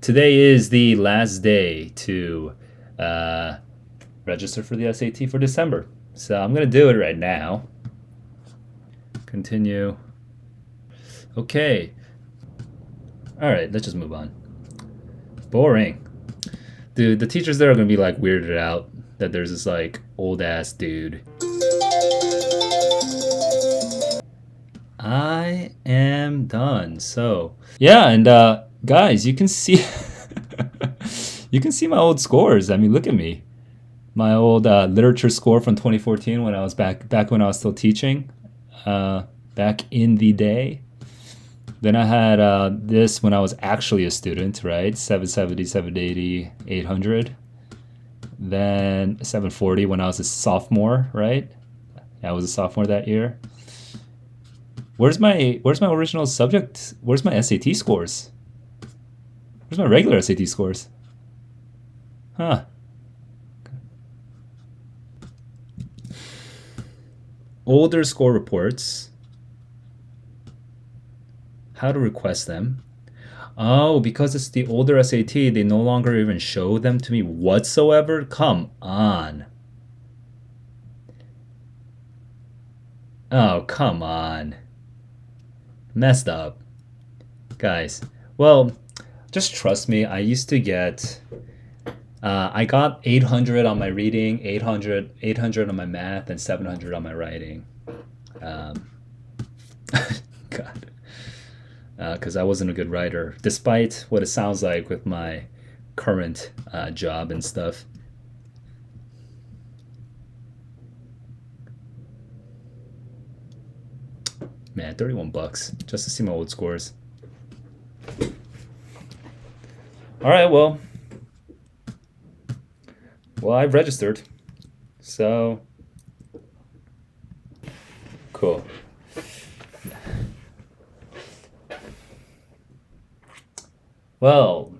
today is the last day to register for the SAT for December. So I'm going to do it right now. Continue. Okay. All right, let's just move on. Boring. Dude, the teachers there are going to be like weirded out that there's this like old ass dude. I am done. So, yeah, and guys, you can see you can see my old scores. I mean, look at me. My old literature score from 2014 when I was back when I was still teaching, back in the day. Then I had this when I was actually a student, right? 770, 780, 800. Then 740 when I was a sophomore, right? I was a sophomore that year. Where's my original subject? Where's my SAT scores? Where's my regular SAT scores? Huh. Older score reports. How to request them. Oh, because it's the older SAT, they no longer even show them to me whatsoever? Come on. Oh, come on. Messed up. Guys, well, just trust me. I used to get, I got 800 on my reading, 800 on my math, and 700 on my writing. God. Because I wasn't a good writer, despite what it sounds like with my current job and stuff. Man, $31 just to see my old scores. All right, well, I've registered, so cool. Well,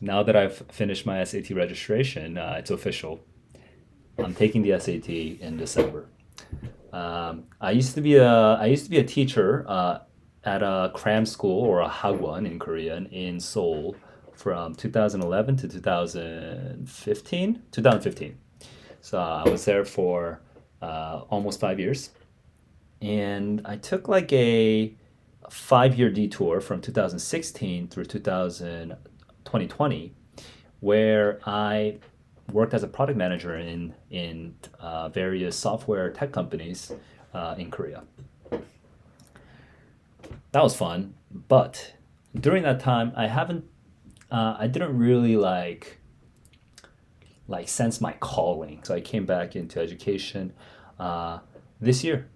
now that I've finished my SAT registration, it's official. I'm taking the SAT in December. I used to be a teacher at a cram school or a hagwon in Korean in Seoul from 2011 to 2015. 2015. So I was there for almost 5 years, and I took like a 5 year detour from 2016 through 2020, where I worked as a product manager in various software tech companies in Korea. That was fun, but during that time, I didn't really sense my calling. So I came back into education this year,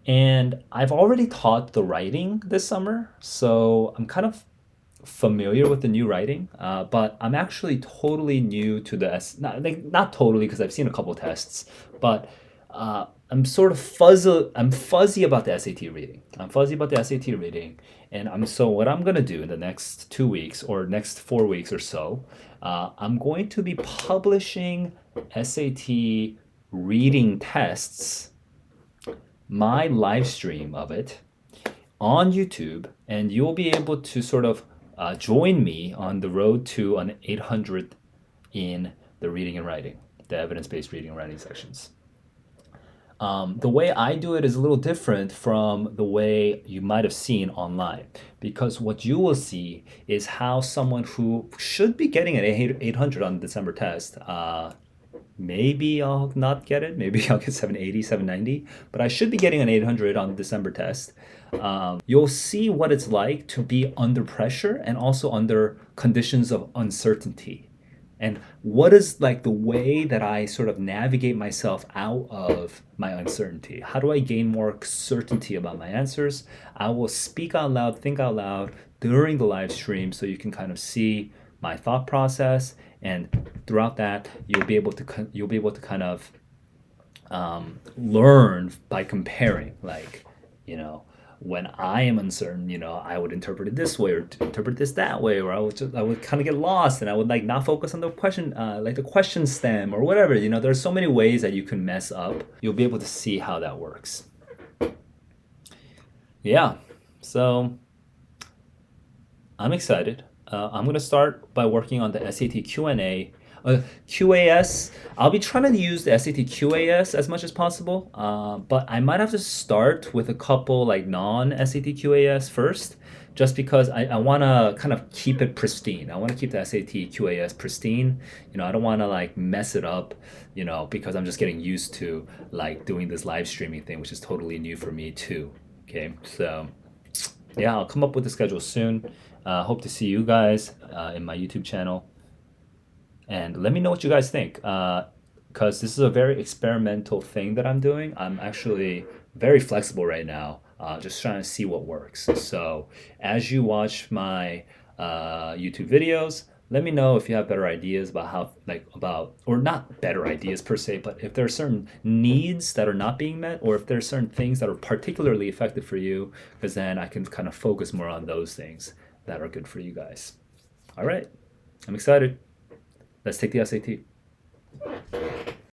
and I've already taught the writing this summer, so I'm kind of familiar with the new writing, but I'm actually totally new to the not totally because I've seen a couple tests, but I'm sort of fuzzy. I'm fuzzy about the SAT reading. I'm fuzzy about the SAT reading, and so what I'm gonna do in the next 2 weeks or next 4 weeks or so, I'm going to be publishing SAT reading tests, my live stream of it on YouTube, and you'll be able to sort of join me on the road to an 800 in the reading and writing, the evidence-based reading and writing sections. The way I do it is a little different from the way you might have seen online, because what you will see is how someone who should be getting an 800 on the December test, maybe I'll not get it, maybe I'll get 780, 790, but I should be getting an 800 on the December test. You'll see what it's like to be under pressure and also under conditions of uncertainty. And what is like the way that I sort of navigate myself out of my uncertainty? How do I gain more certainty about my answers? I will speak out loud, think out loud during the live stream so you can kind of see my thought process, and throughout that you'll be able to kind of learn by comparing, like, when I am uncertain, I would interpret it this way or interpret this that way, or I would kind of get lost and I would like not focus on the question, like the question stem or whatever. There's so many ways that you can mess up. You'll be able to see how that works. Yeah, so I'm excited. I'm gonna start by working on the SAT Q&A. QAS, I'll be trying to use the SAT QAS as much as possible, but I might have to start with a couple like non-SAT QAS first, just because I want to kind of keep it pristine. I want to keep the SAT QAS pristine. I don't want to like mess it up, because I'm just getting used to like doing this live streaming thing, which is totally new for me too. Okay, so yeah, I'll come up with the schedule soon. Hope to see you guys in my YouTube channel. And let me know what you guys think. Because this is a very experimental thing that I'm doing. I'm actually very flexible right now, just trying to see what works. So as you watch my YouTube videos, let me know if you have better ideas about how, like, about, or not better ideas per se, but if there are certain needs that are not being met, or if there are certain things that are particularly effective for you, because then I can kind of focus more on those things that are good for you guys. All right, I'm excited. Let's take the SAT.